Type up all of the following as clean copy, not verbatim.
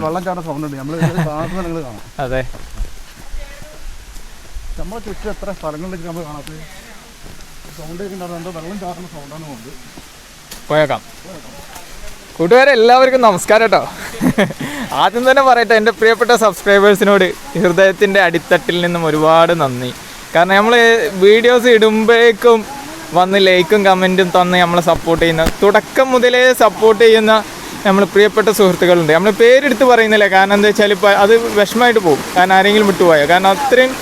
വെള്ളം ചാടുന്ന സൗണ്ട് ഉണ്ട്. നമ്മൾ കാണുന്നത് നിങ്ങൾ കാണാം. അതെ, നമ്മളെ ചുറ്റും എത്ര സ്ഥലങ്ങളിലേക്ക് നമ്മൾ കാണാത്തത് സൗണ്ട് കേൾക്കുന്നുണ്ടാകും. എന്തോ വെള്ളം ചാടുന്ന സൗണ്ടാണ് കൊണ്ട് പോയേക്കാം. കൂട്ടുകാരെ എല്ലാവർക്കും നമസ്കാരം കേട്ടോ. ആദ്യം തന്നെ പറയട്ടെ, എൻ്റെ പ്രിയപ്പെട്ട സബ്സ്ക്രൈബേഴ്സിനോട് ഹൃദയത്തിൻ്റെ അടിത്തട്ടിൽ നിന്നും ഒരുപാട് നന്ദി. കാരണം നമ്മൾ വീഡിയോസ് ഇടുമ്പോഴേക്കും വന്ന് ലൈക്കും കമൻറ്റും തന്ന് നമ്മളെ സപ്പോർട്ട് ചെയ്യുന്ന, തുടക്കം മുതലേ സപ്പോർട്ട് ചെയ്യുന്ന നമ്മൾ പ്രിയപ്പെട്ട സുഹൃത്തുക്കളുണ്ട്. നമ്മൾ പേരെടുത്ത് പറയുന്നില്ല, കാരണം എന്താ വെച്ചാൽ ഇപ്പോൾ അത് വിഷമമായിട്ട് പോകും, കാരണം ആരെങ്കിലും വിട്ടുപോയോ. കാരണം അത്രയും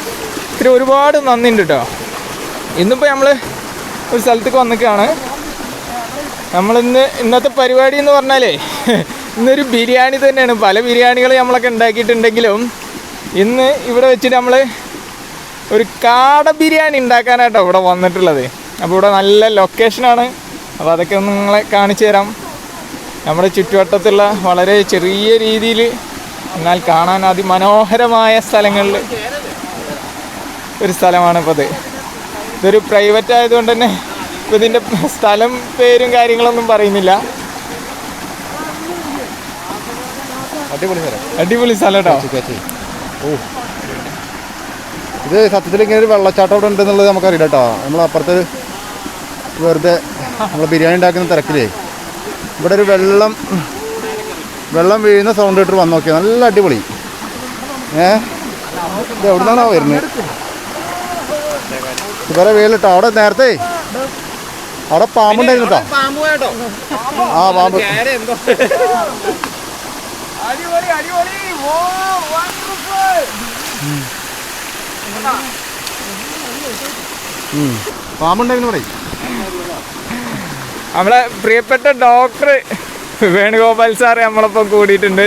ഒരുപാട് നന്ദി ഉണ്ട് കേട്ടോ. ഇന്നിപ്പോൾ നമ്മൾ ഒരു സ്ഥലത്തേക്ക് വന്നിട്ടാണ്. ഇന്നത്തെ പരിപാടി എന്ന് പറഞ്ഞാലേ ഇന്നൊരു ബിരിയാണി തന്നെയാണ്. പല ബിരിയാണികൾ നമ്മളൊക്കെ ഉണ്ടാക്കിയിട്ടുണ്ടെങ്കിലും ഇന്ന് ഇവിടെ വെച്ചിട്ട് നമ്മൾ ഒരു കാട ബിരിയാണി ഉണ്ടാക്കാനായിട്ടോ ഇവിടെ വന്നിട്ടുള്ളത്. അപ്പോൾ ഇവിടെ നല്ല ലൊക്കേഷനാണ്. അപ്പോൾ അതൊക്കെ ഒന്ന് നിങ്ങളെ കാണിച്ചു തരാം. നമ്മുടെ ചുറ്റുവട്ടത്തുള്ള വളരെ ചെറിയ രീതിയിൽ എന്നാൽ കാണാൻ അതിമനോഹരമായ സ്ഥലങ്ങളിൽ ഒരു സ്ഥലമാണ് ഇപ്പോൾ ഇത്. ഇതൊരു പ്രൈവറ്റ് ആയതുകൊണ്ട് തന്നെ ഇപ്പോൾ ഇതിൻ്റെ സ്ഥലം പേരും കാര്യങ്ങളൊന്നും പറയുന്നില്ല. അടിപൊളി സ്ഥലം കേട്ടോ. ഓ, ഇത് സത്യത്തിൽ ഇങ്ങനെ ഒരു വെള്ളച്ചാട്ടം അവിടെ ഉണ്ടെന്നുള്ളത് നമുക്കറിയില്ല കേട്ടോ. നമ്മളപ്പുറത്ത് വെറുതെ നമ്മൾ ബിരിയാണി ഉണ്ടാക്കുന്ന തിരക്കിലേ ഇവിടെ ഒരു വെള്ളം വീഴുന്ന സൗണ്ട് ഇട്ട് വന്ന് നോക്കിയാൽ നല്ല അടിപൊളി. ഇത് എവിടെ നിന്നാണോ വരുന്നത്? വേറെ വെയിലിട്ടോ. അവിടെ നേരത്തെ അവിടെ പാമ്പുണ്ടായിരുന്നു കേട്ടോ. ആ പാമ്പ് പാമ്പുണ്ടായിരുന്നു പറയും. നമ്മളെ പ്രിയപ്പെട്ട ഡോക്ടർ വേണുഗോപാൽ സാറ് നമ്മളൊപ്പം കൂടിയിട്ടുണ്ട്.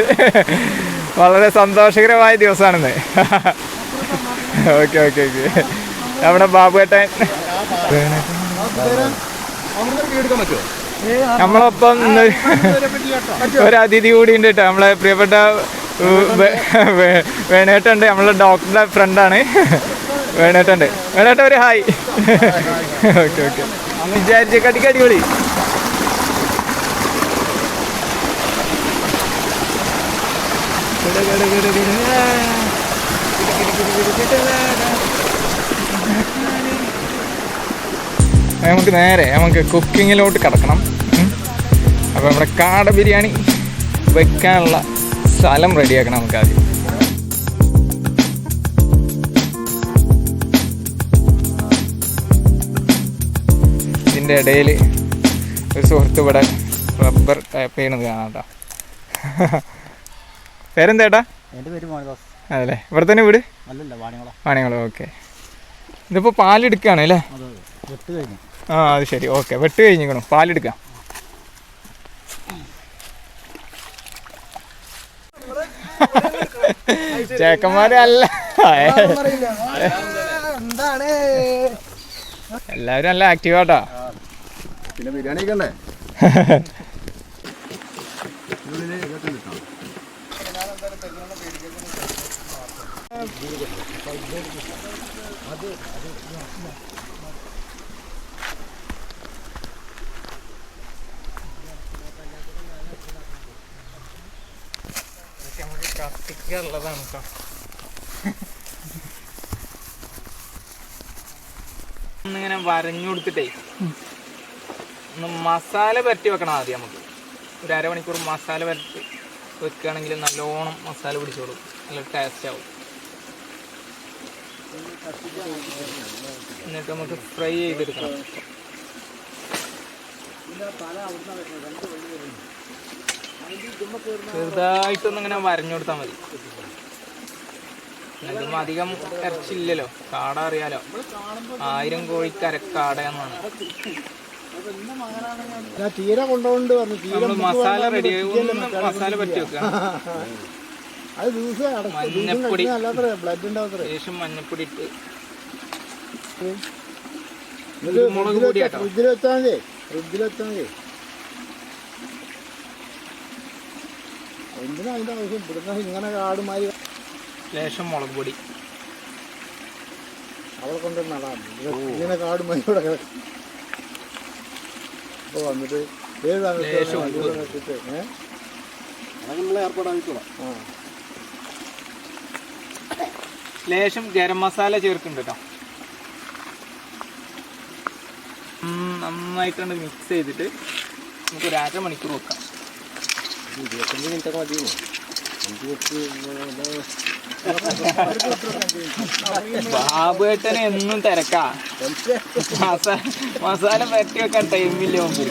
വളരെ സന്തോഷകരമായ ദിവസമാണിന്ന്. Okay okay okay. നമ്മുടെ ബാബുവേട്ടൻ നമ്മളൊപ്പം ഒരു അതിഥി കൂടി ഉണ്ട് കേട്ടോ. നമ്മളെ പ്രിയപ്പെട്ട വേണേട്ടുണ്ട്. നമ്മളെ ഡോക്ടറുടെ ഫ്രണ്ടാണ് വേണേട്ടുണ്ട്. വേണേട്ട ഒരു ഹായ്. Okay okay. വിചാരിച്ച കടിക്കടിപൊളി. നമുക്ക് കുക്കിങ്ങിലോട്ട് കിടക്കണം. അപ്പോൾ നമ്മുടെ കാട ബിരിയാണി വെക്കാനുള്ള സ്ഥലം റെഡിയാക്കണം നമുക്ക് ആദ്യം. ഇതിൻ്റെ ഇടയിൽ ഒരു സുഹൃത്ത് ഇവിടെ റബ്ബർ ടാപ്പ് ചെയ്യണത് കാണാം കേട്ടോ. പേരെന്തേട്ടാ? എൻ്റെ പേര് മോഹൻദാസ്. അതല്ലേ, ഇവിടെ തന്നെ വീട്? അല്ലല്ല, വാണിയംകുളം. ഓക്കെ. ഇതിപ്പോൾ പാലെടുക്കുകയാണ് അല്ലേ? വെട്ട് കഴിഞ്ഞു. ആ അത് ശരി. ഓക്കെ, വെട്ട് കഴിഞ്ഞിരിക്കണം. പാലെടുക്കാം. ചേക്കന്മാരല്ല, എല്ലാവരും നല്ല ആക്റ്റീവാട്ടാ. പിന്നെ ബിരിയാണി ഒക്കെ കത്തിക്കുള്ളതാണ് കേട്ടോ. ഒന്നിങ്ങനെ വരഞ്ഞു കൊടുത്തിട്ടേ ഒന്ന് മസാല പരട്ടി വെക്കണം ആദ്യം. നമുക്ക് ഒരു അരമണിക്കൂർ മസാല പരട്ടി വെക്കുകയാണെങ്കിൽ നല്ലോണം മസാല പിടിച്ചോളും, നല്ല ടേസ്റ്റ് ആവും. എന്നിട്ട് നമുക്ക് ഫ്രൈ ചെയ്തെടുക്കണം. ചെറുതായിട്ടൊന്നിങ്ങനെ വരഞ്ഞു കൊടുത്താൽ മതി. ഇതും അധികം ഇറച്ചില്ലല്ലോ, കാട അറിയാലോ. 1000 കോഴിക്ക് അരക്കാട എന്നാണ്. മസാല റെഡി മസാല പറ്റി വെക്കുക. മഞ്ഞപ്പൊടി, ശേഷം മഞ്ഞപ്പൊടി ഇട്ട് മുളക് പൊടി ആട്ടോ. എന്തിനാ അതിൻ്റെ ആവശ്യം? ഇവിടുന്ന് ഇങ്ങനെ കാടുമാരി ലേശം മുളക് പൊടി അവളെ കൊണ്ട് നടാം. ഇങ്ങനെ കാടുമാരി ഇവിടെ അപ്പോൾ വന്നിട്ട് ഏതാണ് ലേശം ഗരം മസാല ചേർക്കുന്നുണ്ട് കേട്ടോ. നന്നായിട്ടുണ്ട് മിക്സ് ചെയ്തിട്ട് നമുക്ക് ഒരു 1/2 മണിക്കൂർ വെക്കാം. 25 മിനിറ്റൊക്കെ മതിയോ? ബാബുവേട്ടന് എന്നും തിരക്കാ. മസാല പരട്ടി വെക്കാൻ ടൈമില്ല മുമ്പിൽ.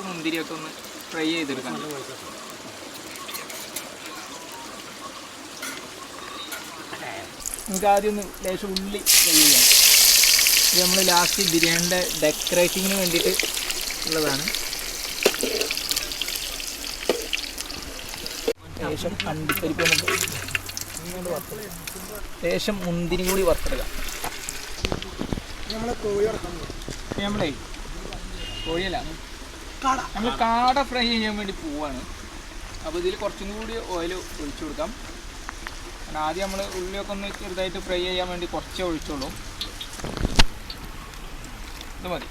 മുന്തിരിയൊക്കെ ഒന്ന് ഫ്രൈ ചെയ്തെടുക്കാം. നമുക്ക് ആദ്യം ഒന്ന് ലേശം ഉള്ളി ഫ്രൈ ചെയ്യാം. ഇത് നമ്മൾ ലാസ്റ്റ് ബിരിയാണിയുടെ ഡെക്കറേറ്റിങ്ങിന് വേണ്ടിയിട്ട് ഉള്ളതാണ്. ലേശം അണ്ടിപ്പരിപ്പ് നമുക്ക് ഇങ്ങോട്ട് വറുത്തെടുക്കാം. ലേശം മുന്തിരി കൂടി വറുത്തെടുക്കാം. നമ്മളേ കോഴിയല്ല, നമ്മൾ കാട ഫ്രൈ ചെയ്യാൻ വേണ്ടി പോവാണ്. അപ്പോൾ ഇതിൽ കുറച്ചും കൂടി ഓയിൽ ഒഴിച്ചു കൊടുക്കാം. ആദ്യം നമ്മൾ ഉള്ളിയൊക്കെ ഒന്ന് ചെറുതായിട്ട് ഫ്രൈ ചെയ്യാൻ വേണ്ടി കുറച്ചേ ഒഴിച്ചോളൂ. ഇത് മതി.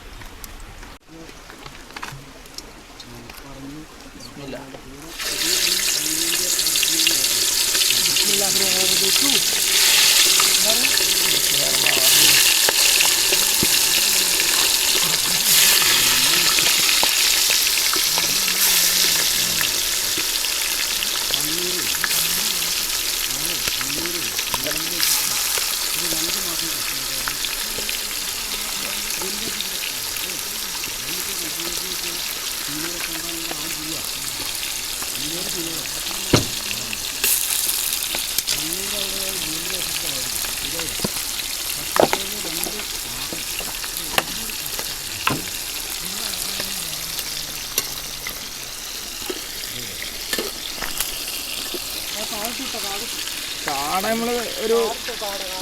കാട നമ്മൾ ഒരു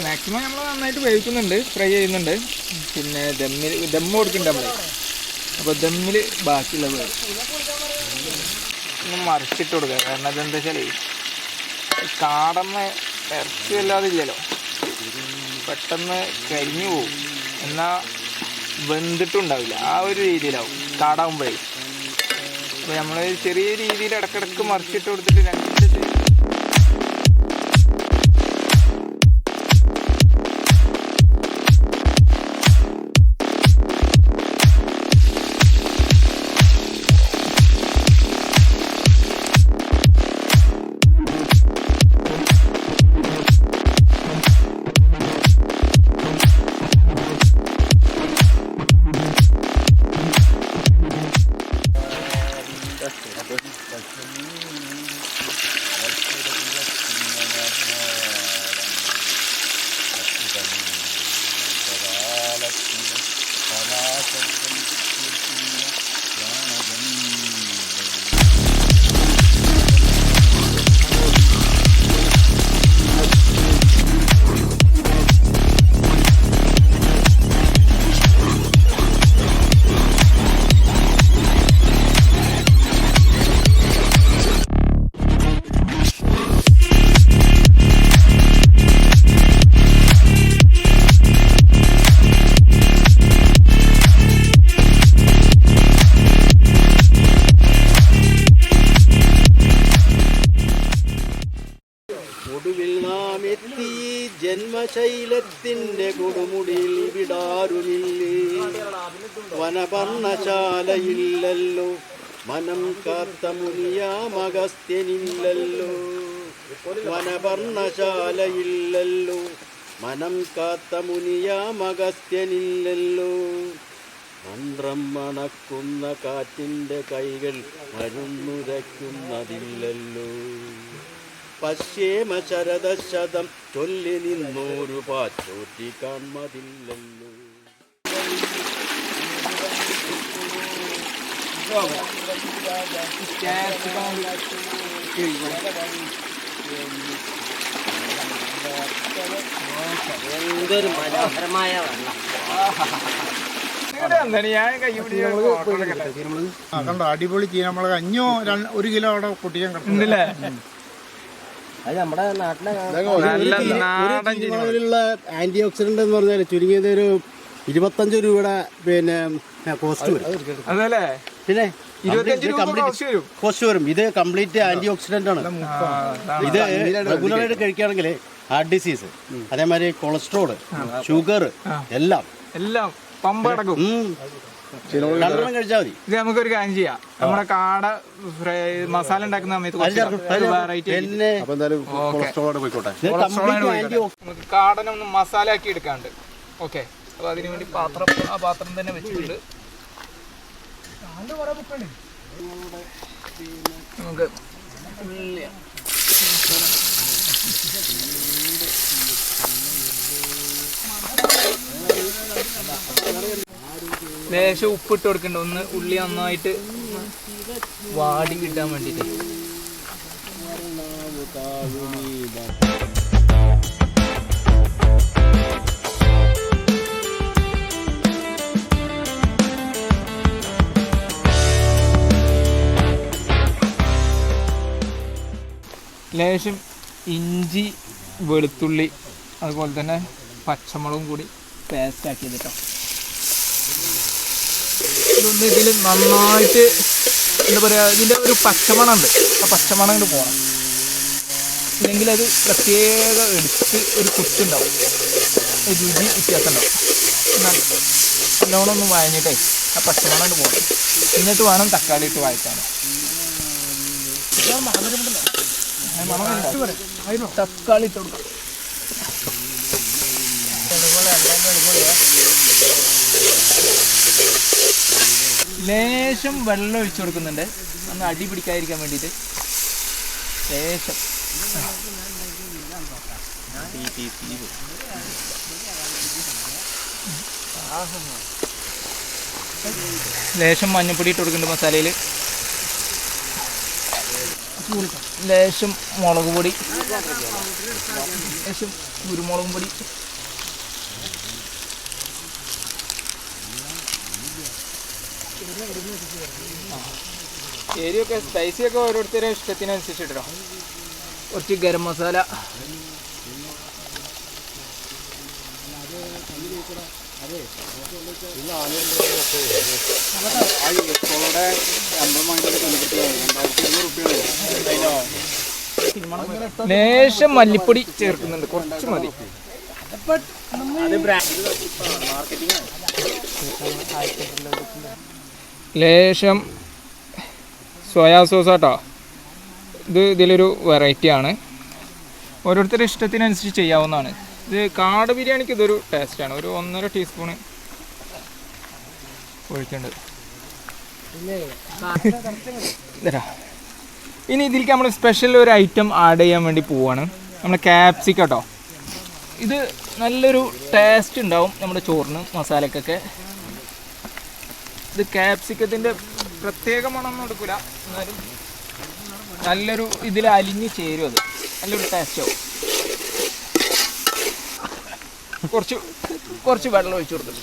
മാക്സിമം നമ്മൾ നന്നായിട്ട് വേവിക്കുന്നുണ്ട്, ഫ്രൈ ചെയ്യുന്നുണ്ട്. പിന്നെ ദമ്മ് കൊടുക്കുന്നുണ്ട് നമ്മൾ. അപ്പോൾ ദമ്മിൽ ബാക്കിയുള്ളത് ഒന്ന് മറിച്ചിട്ട് കൊടുക്കുക. കാരണം അതെന്താ വെച്ചാൽ കാടമ്മ ഇറച്ചി വല്ലാതെ ഇല്ലല്ലോ, പെട്ടെന്ന് കരിഞ്ഞു പോകും. എന്നാൽ വെന്തിട്ടുണ്ടാവില്ല, ആ ഒരു രീതിയിലാവും കാടാകുമ്പോഴേ. അപ്പോൾ നമ്മൾ ചെറിയ രീതിയിൽ ഇടയ്ക്കിടയ്ക്ക് മറിച്ചിട്ട് കൊടുത്തിട്ട് ജന്മശൈലത്തിൻ്റെ കൊടുമുടിയിൽ വിടാരുമില്ലേ വനപർണശാലയില്ലല്ലോ മനം കാത്ത മുനിയാമഗസ്ത്യനില്ലല്ലോ വനപർണശാലയില്ലല്ലോ മനം കാത്ത മുനിയാമഗസ്ത്യനില്ലല്ലോ മന്ത്രം മണക്കുന്ന കാറ്റിൻ്റെ കൈകൾ മരുന്നുരയ്ക്കുന്നതില്ലല്ലോ പശ്യേമ ശരദശതം ചൊല്ലി നിന്നോരു പാച്ചോറ്റി കാൺമതില്ലല്ലോ എന്തൊരു മനോഹരമായ വെള്ളം. കണ്ടോ അടിപൊളി ചീനമുളക് 1 കിലോ അവിടെ പൊട്ടിക്കാൻ കിട്ടും. അത് നമ്മുടെ നാട്ടിലെ ചീനമുളകിലുള്ള ആന്റി ഓക്സിഡന്റ് എന്ന് പറഞ്ഞാൽ ചുരുങ്ങിയത് ഒരു 25 രൂപയുടെ പിന്നെ കോസ്റ്റ് വരും. അതല്ലേ പിന്നെ 25 രൂപ കോസ്റ്റ് വരും. ഇത് കംപ്ലീറ്റ് ആന്റി ഓക്സിഡന്റ് ആണ്. ഇത് റെഗുലറായിട്ട് കഴിക്കുകയാണെങ്കിൽ ഹാർട്ട് ഡിസീസ്, അതേമാതിരി കൊളസ്ട്രോൾ, ഷുഗർ എല്ലാം പമ്പടക്കും രണ്ടെണ്ണം കഴിച്ചാൽ മതി. ഇത് നമുക്കൊരു കാര്യം ചെയ്യാം, നമ്മുടെ കാട മസാല ഉണ്ടാക്കുന്ന സമയത്ത് നമുക്ക് കാടനൊന്ന് മസാല ആക്കി എടുക്കാണ്ട്. ഓക്കെ, അപ്പൊ അതിനു വേണ്ടി ആ പാത്രം തന്നെ വെച്ചിട്ടുണ്ട്. നമുക്ക് ലേശം ഉപ്പിട്ട് കൊടുക്കണ്ട, ഒന്ന് ഉള്ളി നന്നായിട്ട് വാടി കിട്ടാൻ വേണ്ടിയിട്ട്. ലേശം ഇഞ്ചി, വെളുത്തുള്ളി, അതുപോലെ തന്നെ പച്ചമുളകും കൂടി പേസ്റ്റ് ആക്കിയത് കേട്ടോ. ഇതൊന്ന് ഇതിൽ നന്നായിട്ട് എന്താ പറയുക, ഇതിൻ്റെ ഒരു പച്ചമണം ഉണ്ട്, ആ പച്ചമണം കൊണ്ട് പോകണം. ഇല്ലെങ്കിൽ അത് പ്രത്യേക എടുത്ത് ഒരു കുത്തുണ്ടാവും, രുചി വ്യത്യാസം ഉണ്ടാവും. നല്ലോണം ഒന്ന് വഴഞ്ഞിട്ടേ ആ പച്ചമണം കൊണ്ട് പോകണം. എന്നിട്ട് വേണം തക്കാളി ഇട്ട് വഴറ്റാൻ. തക്കാളി ഇട്ട് കൊടുക്കാം. ലേശം വെള്ളം ഒഴിച്ചു കൊടുക്കുന്നുണ്ട്, ഒന്ന് അടി പിടിക്കാതിരിക്കാൻ വേണ്ടിയിട്ട്. ലേശം ലേശം മഞ്ഞൾപ്പൊടി ഇട്ട് കൊടുക്കുന്നുണ്ട് മസാലയിൽ. ലേശം മുളക് പൊടി, ലേശം കുരുമുളകും പൊടി, എരിയൊക്കെ സ്പൈസിയൊക്കെ ഓരോരുത്തരുടെ ഇഷ്ടത്തിനനുസരിച്ചിട്ടോ. കുറച്ച് ഗരം മസാല, ലേശം മല്ലിപ്പൊടി ചേർക്കുന്നുണ്ട്, കുറച്ച് മതി. ലേശം സോയാ സോസ് ആട്ടോ. ഇതിലൊരു വെറൈറ്റി ആണ്, ഓരോരുത്തരുടെ ഇഷ്ടത്തിനനുസരിച്ച് ചെയ്യാവുന്നതാണ്. ഇത് കാട ബിരിയാണിക്ക് ഇതൊരു ടേസ്റ്റാണ്. ഒരു 1.5 ടീസ്പൂണ് ഒഴിക്കേണ്ടത്. ഇനി ഇതിലേക്ക് നമ്മൾ സ്പെഷ്യൽ ഒരു ഐറ്റം ആഡ് ചെയ്യാൻ വേണ്ടി പോവുകയാണ്, നമ്മൾ ക്യാപ്സിക്കം കേട്ടോ. ഇത് നല്ലൊരു ടേസ്റ്റ് ഉണ്ടാവും നമ്മുടെ ചോറിന്, മസാലക്കൊക്കെ. ഇത് ക്യാപ്സിക്കത്തിൻ്റെ പ്രത്യേക മണമൊന്നും എടുക്കില്ല, എന്നാലും നല്ലൊരു ഇതിൽ അലിഞ്ഞ് ചേരും. അത് നല്ലൊരു ടേസ്റ്റ് ആവും. കുറച്ച് വെള്ളം ഒഴിച്ചു കൊടുത്തു.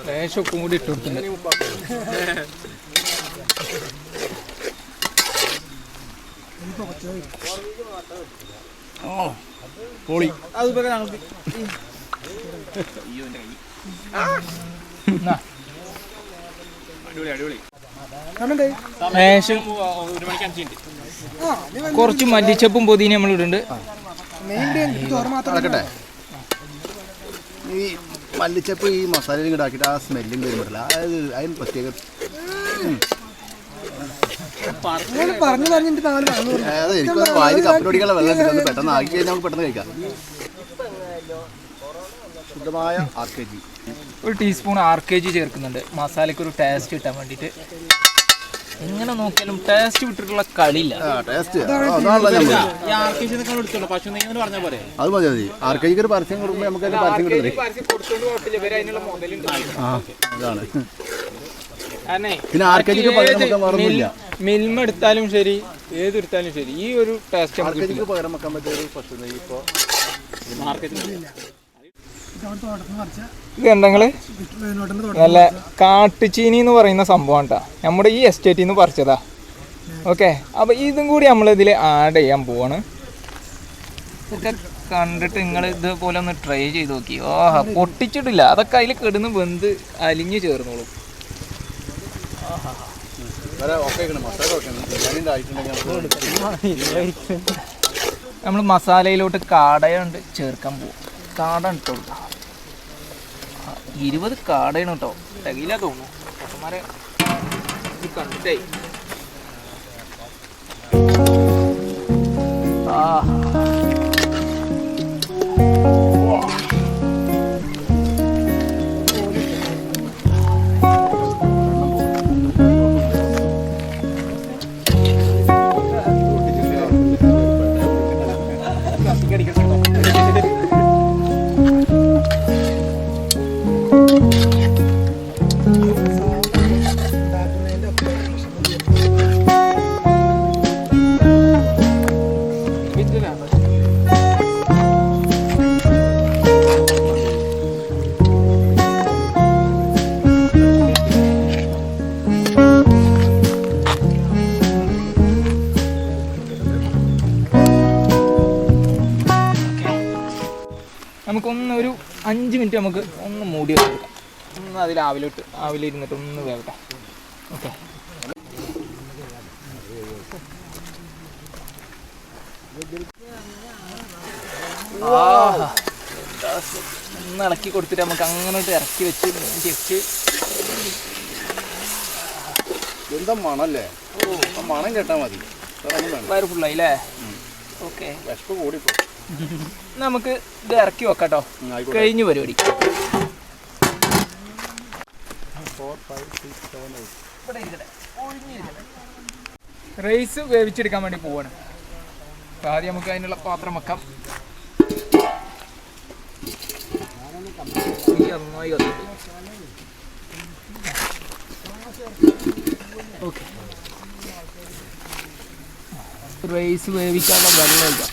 ലേശം കൂടി ഇട്ട് കൊടുത്തിട്ടുണ്ട്. പൊളി. അടിപൊളി. ലേശം കുറച്ച് മല്ലിച്ചപ്പും പൊതിനും നമ്മൾ ഇടുന്നുണ്ട്. നടക്കട്ടെ. ഈ മല്ലിച്ചപ്പ് ഈ മസാലയിൽ ഇങ്ങോട്ട് ആക്കിയിട്ട് ആ സ്മെല്ലും വരും പറ്റില്ല. അതിന് പ്രത്യേക അതെ എനിക്കൊന്ന് വായിൽ കപ്പിലൊടിക്കാനുള്ള വെള്ളം കിട്ടുന്നത് പെട്ടെന്ന് ആക്കി കഴിഞ്ഞാൽ നമുക്ക് പെട്ടെന്ന് കഴിക്കാം. ശുദ്ധമായ RKG. ഒരു ടീസ്പൂൺ RKG ചേർക്കുന്നുണ്ട് മസാലയ്ക്ക് ഒരു ടേസ്റ്റ് കിട്ടാൻ വേണ്ടിയിട്ട്. എങ്ങനെ നോക്കിയാലും ടേസ്റ്റ് വിട്ടിട്ടുള്ള കളിയില്ല. ടേസ്റ്റ് അത് മതി മതി. RKG ഒരു പരസ്യം കൊടുക്കുമ്പോൾ നമുക്ക് അതിന്റെ പരസ്യം കിട്ടുന്നത്. അതാണ് പിന്നെ RKG മറന്നില്ല. മിൽമ എടുത്താലും ശരി ഏതെടുത്താലും ശരി ഈ ഒരു ടേസ്റ്റ് RKG പകരം വെക്കാൻ പറ്റിയ ഒരു പശു ഇപ്പോൾ ഇത് കണ്ടങ്ങള് നല്ല കാട്ടുചീനി എന്ന് പറയുന്ന സംഭവം കേട്ടോ. നമ്മുടെ ഈ എസ്റ്റേറ്റിൽ നിന്ന് പറിച്ചതാ. ഓക്കെ, അപ്പോൾ ഇതും കൂടി നമ്മളിതിൽ ആഡ് ചെയ്യാൻ പോവാണ്. ഇതൊക്കെ കണ്ടിട്ട് നിങ്ങൾ ഇതുപോലെ ഒന്ന് ട്രൈ ചെയ്ത് നോക്കി. ഓഹ് പൊട്ടിച്ചിട്ടില്ല, അതൊക്കെ അതിൽ കിടന്ന് വെന്ത് അലിഞ്ഞ് ചേർന്നോളും. നമ്മൾ മസാലയിലോട്ട് കാടയുണ്ട് ചേർക്കാൻ പോകും. കാട ഇട്ടോ 20 കാടയാണ് കേട്ടോ. തികയില്ല തോന്നുന്നു. ചേട്ടന്മാരെ ഇത് കണ്ടിട്ടേ നമുക്കൊന്ന് ഒരു 5 മിനിറ്റ് നമുക്ക് ഒന്ന് മൂടി വെച്ചെടുക്കാം. ഒന്ന് അതിൽ ആവിലിരുന്നിട്ട് ഒന്ന് വേവട്ടെ. ഓക്കെ, ഒന്ന് ഇളക്കി കൊടുത്തിട്ട് നമുക്ക് അങ്ങോട്ട് ഇറക്കി വെച്ച് ജസ്റ്റ് എന്താ മണല്ലേ? ഓ മണം കേട്ടാൽ മതി. വയറ് ഫുള്ളായില്ലേ? ഓക്കെ, വിശപ്പ് കൂടിപ്പോ. നമുക്ക് ഇത് ഇറക്കി വെക്കാട്ടോ. കഴിഞ്ഞു പരിപാടി. റൈസ് വേവിച്ചെടുക്കാൻ വേണ്ടി പോവാണ്. ആദ്യം നമുക്ക് അതിനുള്ള പാത്രം വെക്കാം. ഓക്കെ, റൈസ് വേവിക്കാനുള്ള വെള്ളം ഒഴിക്കാം.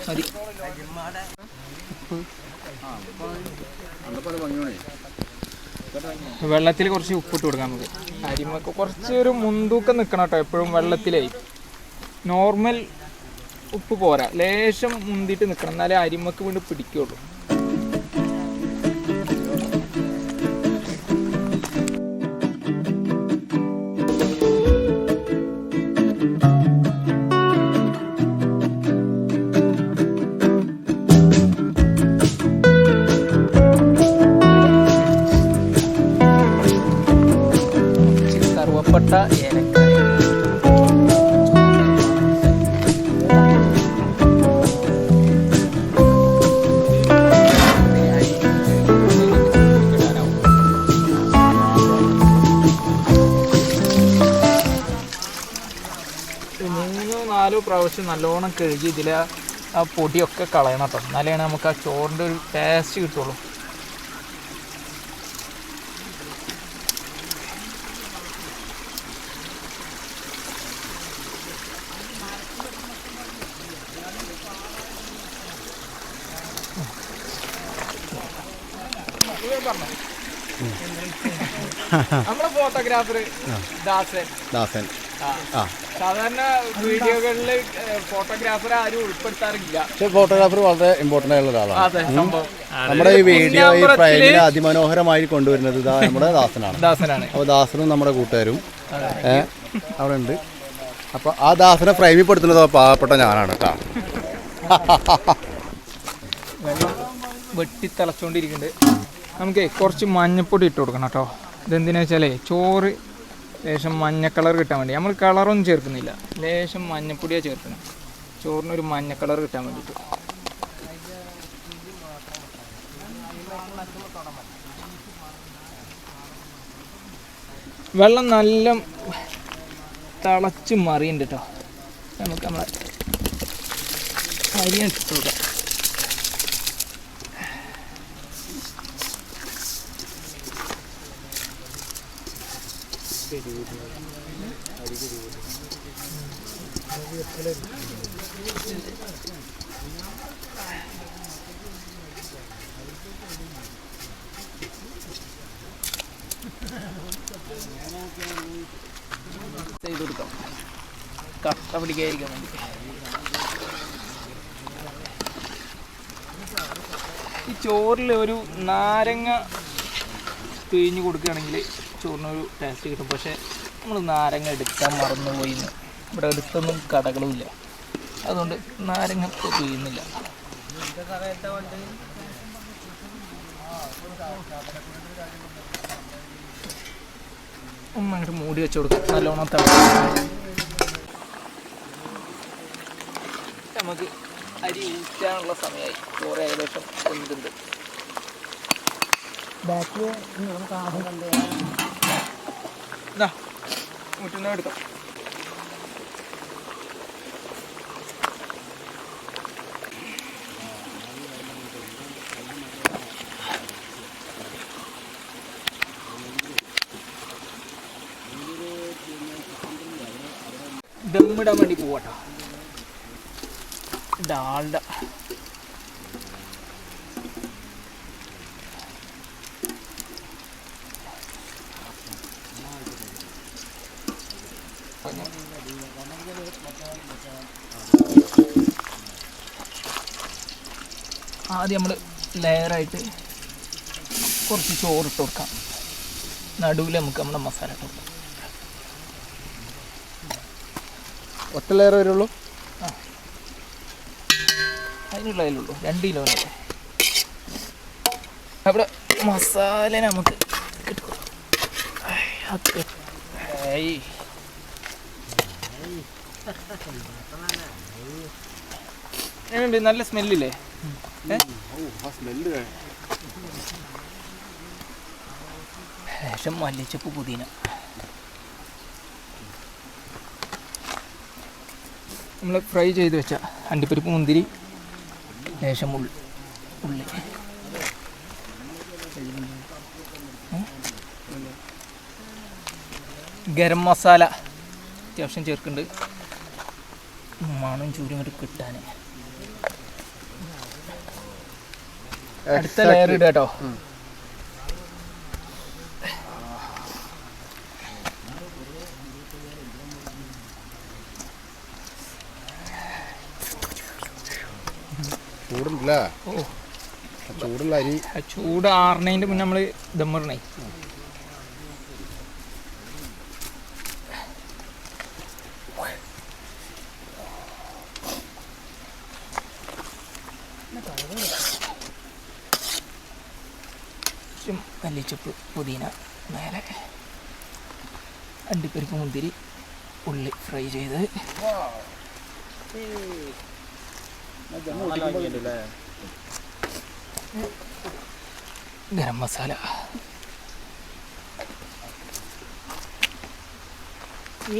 മതി. വെള്ളത്തിൽ കുറച്ച് ഉപ്പിട്ട് കൊടുക്കാം നമുക്ക്. അരിമൊക്കെ കുറച്ച് ഒരു മുൻതൂക്കം നിൽക്കണം കേട്ടോ എപ്പോഴും വെള്ളത്തിലേ. നോർമൽ ഉപ്പ് പോരാ, ലേശം മുന്തിയിട്ട് നിൽക്കണം, എന്നാലേ അരിമക്ക് വേണ്ടി പിടിക്കുള്ളൂ. കറുവപ്പട്ട, ഏലക്കായ, പ്രാവശ്യം നല്ലോണം കഴുകി ഇതിൽ ആ പൊടിയൊക്കെ കളയണം കേട്ടോ. എന്നാലേ നമുക്ക് ആ ചോറിൻ്റെ ഒരു ടേസ്റ്റ് കിട്ടുള്ളൂ. നമ്മളെ ഫോട്ടോഗ്രാഫർ ദാസൻ. ദാസൻ. ആ, സാധാരണ വീഡിയോകളിൽ ഫോട്ടോഗ്രാഫർ ആരും ഉൾപ്പെടുത്താറില്ല. പക്ഷെ ഫോട്ടോഗ്രാഫർ വളരെ ഇമ്പോർട്ടൻ്റ് ആയിട്ടുള്ള ഒരാളാണ്. അതെ, സംഭവം നമ്മുടെ ഈ വീഡിയോ ഈ ഫ്രെയിമിൽ അതിമനോഹരമായി കൊണ്ടുവരുന്നത് ഇതാ നമ്മുടെ ദാസനാണ്. അപ്പോൾ ദാസനും നമ്മുടെ കൂട്ടുകാരും അവിടെ ഉണ്ട്. അപ്പോൾ ആ ദാസനെ ഫ്രെയിമിൽ പെടുത്തുന്നത് പാവപ്പെട്ട ഞാനാണ് കേട്ടോ. വെള്ളം വെട്ടി തിളച്ചുകൊണ്ടിരിക്കുന്നുണ്ട്. നമുക്ക് കുറച്ച് മഞ്ഞപ്പൊടി ഇട്ട് കൊടുക്കണം കേട്ടോ. ഇതെന്തിനാ വെച്ചാലേ ചോറ് ലേശം മഞ്ഞ കളർ കിട്ടാൻ വേണ്ടി. നമ്മൾ കളറൊന്നും ചേർക്കുന്നില്ല, ലേശം മഞ്ഞപ്പൊടിയാണ് ചേർക്കണം, ചോറിനൊരു മഞ്ഞ കളർ കിട്ടാൻ വേണ്ടിയിട്ട്. വെള്ളം നല്ല തിളച്ച് മറിയുന്നുണ്ട് കേട്ടോ. നമുക്ക് നമ്മളെ അരി ഇട്ട് കൊടുക്കാം. ചെയ്ത് കൊടുക്കാം കട്ട പിടിക്കാതിരിക്കാൻ വേണ്ടി. ഈ ചോറിൽ ഒരു നാരങ്ങ പിഴിഞ്ഞ് കൊടുക്കുകയാണെങ്കിൽ ചോറിനൊരു ടേസ്റ്റ് കിട്ടും. പക്ഷേ നമ്മൾ നാരങ്ങ എടുക്കാൻ മറന്നുപോയി. ഇവിടെ അടുത്തൊന്നും കടകളുമില്ല, അതുകൊണ്ട് നാരങ്ങ പിഴിയുന്നില്ല. അങ്ങോട്ട് മൂടി വെച്ച് കൊടുക്കും. നല്ലോണം നമുക്ക് അരി ഊറ്റാനുള്ള സമയമായി. ചോറ് ഏകദേശം എന്തുണ്ട് ഊറ്റുന്ന എടുക്കാം. ദമ്മിടാൻ വേണ്ടി പോവാട്ടോ. ഡാൽഡ ആദ്യം നമ്മൾ ലെയറായിട്ട് കുറച്ച് ചോറിട്ട് കൊടുക്കാം. നടുവിൽ നമുക്ക് നമ്മുടെ മസാല ഇട്ട് കൊടുക്കാം. ഒറ്റ ലെയർ വരുള്ളൂ. ആ, അതിനുള്ള അതിലുള്ളൂ. 2 കിലോനല്ലേ. അവിടെ മസാല നമുക്ക് കിട്ടും. എങ്ങനെയുണ്ട്? നല്ല സ്മെല്ലില്ലേ? ശേഷം മല്ലിച്ചപ്പ്, പുതിന. നമ്മൾ ഫ്രൈ ചെയ്ത് വെച്ച അണ്ടിപ്പരിപ്പ്, മുന്തിരി, ലേശം ഉള്ളി, ഗരം മസാല അത്യാവശ്യം ചേർക്കുന്നുണ്ട്, മണം ചൂരും ഇങ്ങോട്ട് കിട്ടാൻ. അടുത്ത ലെയർ ഇടുക കേട്ടോ. ചൂടില്ല. ഓ, ചൂടുള്ള അരി. ചൂട് ആറുന്നതിൻ്റെ മുന്നേ നമ്മൾ ദമ്മിടണേ. മല്ലിച്ചപ്പ്, പുതിന മേലെ, അണ്ടിപ്പരിപ്പ്, മുന്തിരി, ഉള്ളി ഫ്രൈ ചെയ്ത്, garam masala,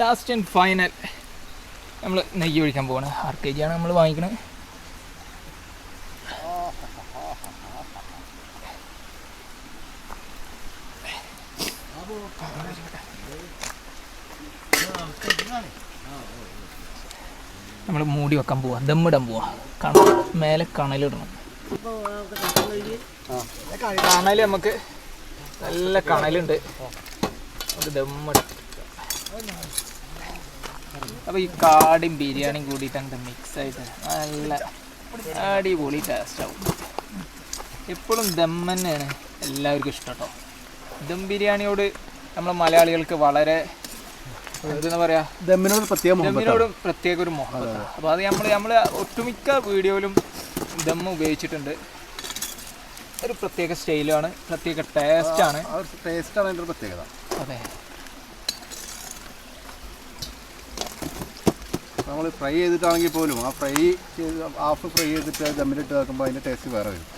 last and final നമ്മൾ നെയ്യ് ഒഴിക്കാൻ പോവാണ്. 6 kg ആണ് നമ്മൾ വാങ്ങിക്കണത്. നമ്മൾ മൂടി വെക്കാൻ പോവാ, ദമ്മിടാൻ പോവാ. മേലെ കണലിടണം. കണൽ നമുക്ക് നല്ല കണലുണ്ട്. ഒരു ദമ്മെടുത്ത് അപ്പോൾ ഈ കാടിയും ബിരിയാണിയും കൂടിയിട്ട് മിക്സ് ആയിട്ട് നല്ല അടിപൊളി ടേസ്റ്റാവും. എപ്പോഴും ദം തന്നെയാണ് എല്ലാവർക്കും ഇഷ്ടം കേട്ടോ. ദം ബിരിയാണിയോട് നമ്മൾ മലയാളികൾക്ക് വളരെ എന്താ പറയുക, ദമ്മിനോട് പ്രത്യേക ഒരു മുഹബത്താണ്. അപ്പോൾ അത് നമ്മൾ ഒട്ടുമിക്ക വീഡിയോയിലും ദം ഉപയോഗിച്ചിട്ടുണ്ട്. ഒരു പ്രത്യേക സ്റ്റൈലാണ്, പ്രത്യേക ടേസ്റ്റാണ്. ടേസ്റ്റാണ് അതിൻ്റെ പ്രത്യേകത. അതെ, നമ്മൾ ഫ്രൈ ചെയ്തിട്ടാണെങ്കിൽ പോലും ആ ഫ്രൈ ചെയ്ത് ഹാഫ് ഫ്രൈ ചെയ്തിട്ട് ദമ്മിലിട്ട് വെക്കുമ്പോൾ അതിൻ്റെ ടേസ്റ്റ് വേറെ വരും.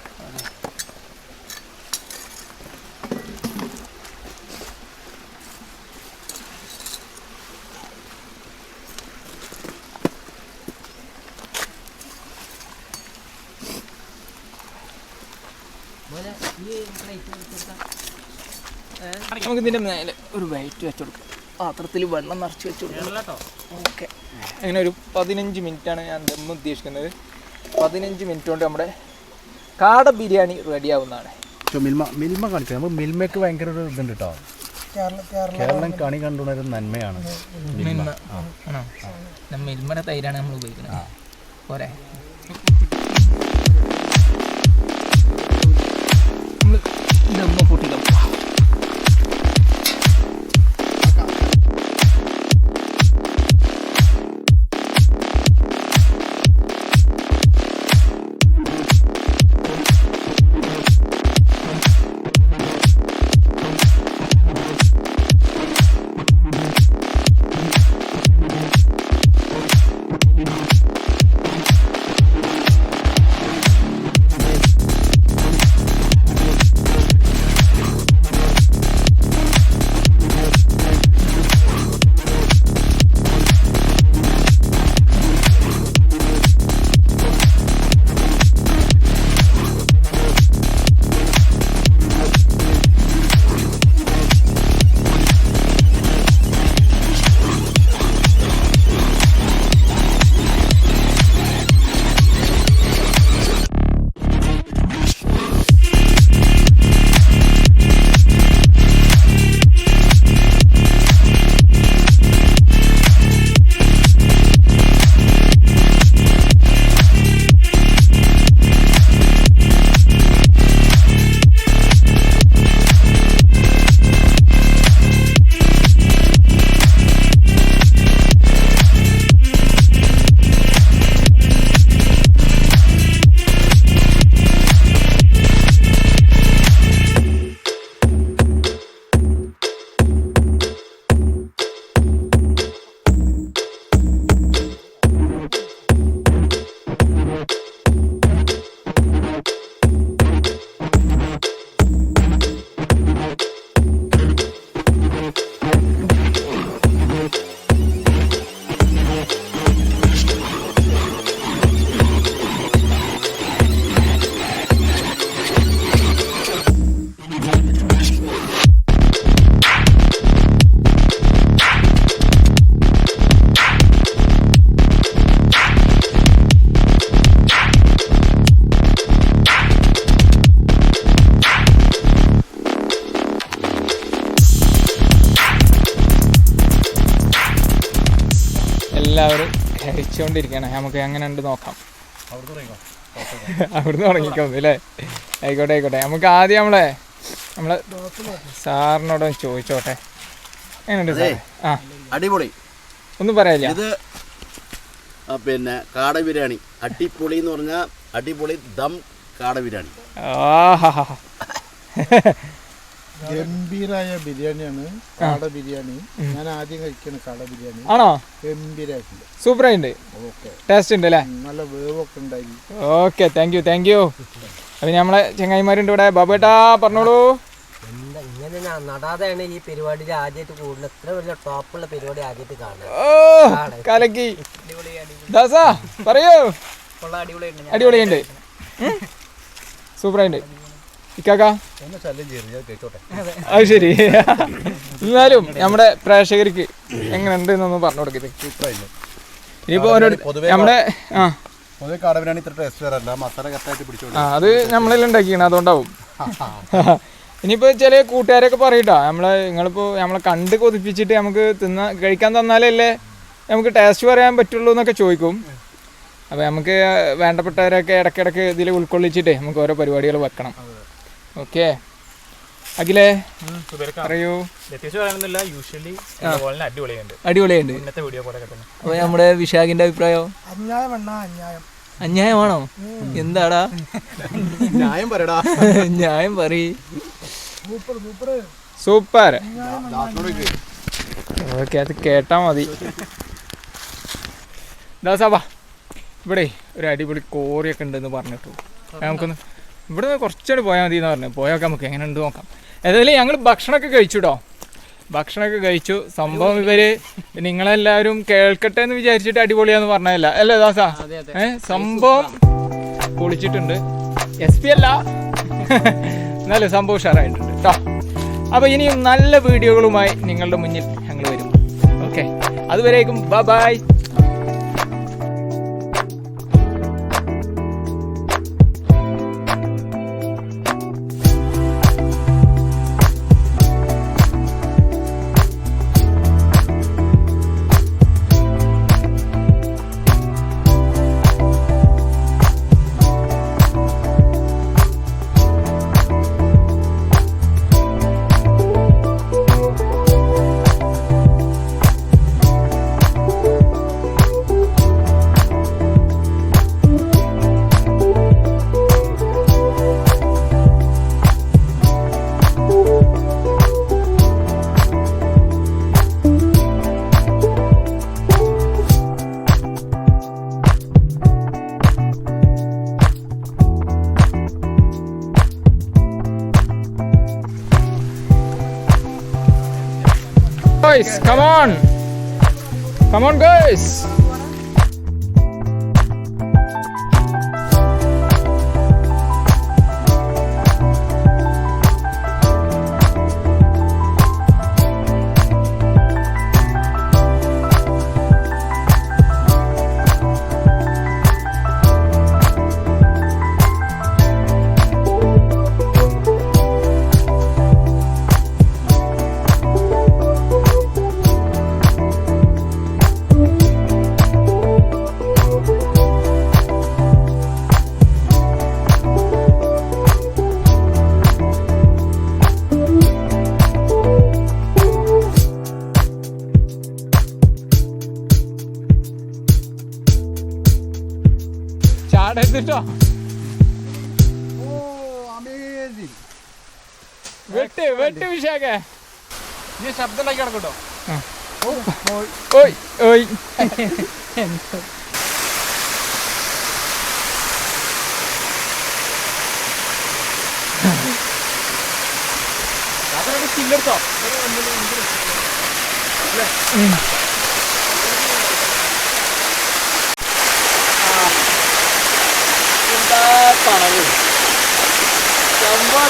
നമുക്ക് ഇതിൻ്റെ മേലെ ഒരു വെയിറ്റ് വെച്ച് കൊടുക്കാം. പാത്രത്തിൽ വെള്ളം നിറച്ച് വെച്ച് കൊടുക്കാം. ഓക്കെ, അങ്ങനെ ഒരു 15 മിനിറ്റാണ് ഞാൻ ദം ഉദ്ദേശിക്കുന്നത്. 15 മിനിറ്റ് കൊണ്ട് നമ്മുടെ കാട ബിരിയാണി റെഡിയാവുന്നതാണ്. മിൽമ കാണിച്ചത് നമ്മൾ മിൽമയ്ക്ക് ഭയങ്കര ഒരു ഇതുണ്ട് കേട്ടോ. കേരളം കണി കണ്ടുകൊണ്ടൊരു നന്മയാണ് മിൽമ. ആണോ? മിൽമയുടെ തൈരാണ് നമ്മൾ ഉപയോഗിക്കുന്നത്. പോരെ, നമ്മൾ ദമ്മ പൊട്ടിക്കാം. എല്ലാവരും കഴിച്ചുകൊണ്ടിരിക്കുകയാണ്. നമുക്ക് എങ്ങനെ ഉണ്ട് നോക്കാം. അവിടുന്ന് തുടങ്ങിക്കോന്നു അല്ലേ? ആയിക്കോട്ടെ ആയിക്കോട്ടെ. നമുക്ക് ആദ്യം നമ്മളെ സാറിനോടൊന്ന് ചോദിച്ചോട്ടെ, എങ്ങനെയുണ്ട് സാർ? ആ, അടിപൊളി. ഒന്നും പറയാനില്ല. ഇത് പിന്നെ കാട ബിരിയാണി അടിപൊളി എന്ന് പറഞ്ഞാൽ അടിപൊളി ദം കാട ബിരിയാണി. ആഹാ, ഗംഭീരായ ബിരിയാണിയാണ് കാട ബിരിയാണി. ഞാൻ ആദ്യം കഴിക്കുന്ന കാട ബിരിയാണി. ആണോ? ഗംഭീരായിട്ടുണ്ട്, സൂപ്പറായിട്ടുണ്ട്. ഓക്കെ, ടേസ്റ്റ് ഉണ്ട് അല്ലേ? നല്ല വേവൊക്കെ ഉണ്ടായി. Okay, thank you. അപ്പം നമ്മളെ ചങ്ങായിമാരുണ്ട് ഇവിടെ. ബാബുട്ടാ പറഞ്ഞോളൂ. ഇങ്ങനെ നടാതെയാണ് ഈ പരിപാടിയിൽ ആദ്യമായിട്ട് കൂടുന്നത്. ഇത്ര വലിയ ടോപ്പുള്ള പരിപാടി ആദ്യമായിട്ട് കാണുന്നത്. ഓ, കലക്കി. ദാസാ പറയൂ. അടിപൊളിയുണ്ട്, സൂപ്പറായിട്ടുണ്ട്. ഇക്കാക്ക അത് ശരി. എന്നാലും നമ്മുടെ പ്രേക്ഷകർക്ക് എങ്ങനെ ഉണ്ട് എന്നൊന്ന് പറഞ്ഞു കൊടുക്കരുത്. ഇനിയിപ്പോ നമ്മുടെ പൊതുവെ കാട ബിരിയാണി ഇത്ര ടേസ്റ്റ് വരല്ല, മസാല കറക്റ്റായിട്ട് പിടിച്ചോളൂ. അത് നമ്മളെല്ലാം ഉണ്ടാക്കിയാണ്, അതുകൊണ്ടാവും. ഇനിയിപ്പോൾ ചില കൂട്ടുകാരൊക്കെ പറയട്ടോ നിങ്ങളിപ്പോൾ നമ്മളെ കണ്ട് കൊതിപ്പിച്ചിട്ട് നമുക്ക് കഴിക്കാൻ തന്നാലല്ലേ നമുക്ക് ടേസ്റ്റ് പറയാൻ പറ്റുള്ളൂ എന്നൊക്കെ ചോദിക്കും. അപ്പോൾ നമുക്ക് വേണ്ടപ്പെട്ടവരൊക്കെ ഇടയ്ക്കിടയ്ക്ക് ഇതിൽ ഉൾക്കൊള്ളിച്ചിട്ടേ നമുക്ക് ഓരോ പരിപാടികൾ വെക്കണം. ഓക്കെ അഖിലേ പറയൂ. അടിപൊളിയുണ്ട്. അപ്പോൾ നമ്മുടെ വിശാഖിന്റെ അഭിപ്രായം അന്യായമാണോ? എന്താടാ ന്യായം പറയടാ. ന്യായം പറയ്. സൂപ്പർ. ഓക്കെ അത് കേട്ടാ മതി. ദാസാബാ ഇവിടെ ഒരു അടിപൊളി കോറിയൊക്കെ ഉണ്ടെന്ന് പറഞ്ഞിട്ടു. നമുക്കൊന്ന് ഇവിടെ നിന്ന് കുറച്ചുകൂടി പോയാൽ മതി എന്ന് പറഞ്ഞു. പോയൊക്കെ നമുക്ക് എങ്ങനെ ഉണ്ട് നോക്കാം. ഏതായാലും ഞങ്ങൾ ഭക്ഷണമൊക്കെ കഴിച്ചുട്ടോ. ഭക്ഷണമൊക്കെ കഴിച്ചു. സംഭവം നിങ്ങളെല്ലാവരും കേൾക്കട്ടെ എന്ന് വിചാരിച്ചിട്ട് അടിപൊളിയാന്ന് പറഞ്ഞതല്ല അല്ലേ ദാസാ? സംഭവം പൊളിച്ചിട്ടുണ്ട്. SP അല്ല എന്നാലും സംഭവം ഉഷാറായിട്ടുണ്ട് കേട്ടോ. അപ്പോൾ ഇനിയും നല്ല വീഡിയോകളുമായി നിങ്ങളുടെ മുന്നിൽ ഞങ്ങൾ വരും. ഓക്കെ അതുവരേക്കും bye. Guys, come on guys. ചാടരുതിട്ടോ. വെട്ട് വിശാഖ ശബ്ദം ഉണ്ടാക്കി കിടക്കട്ടോ. ഓയ് ഓയ് ചില്ലെടുത്തോ. തണവ് സംഭവ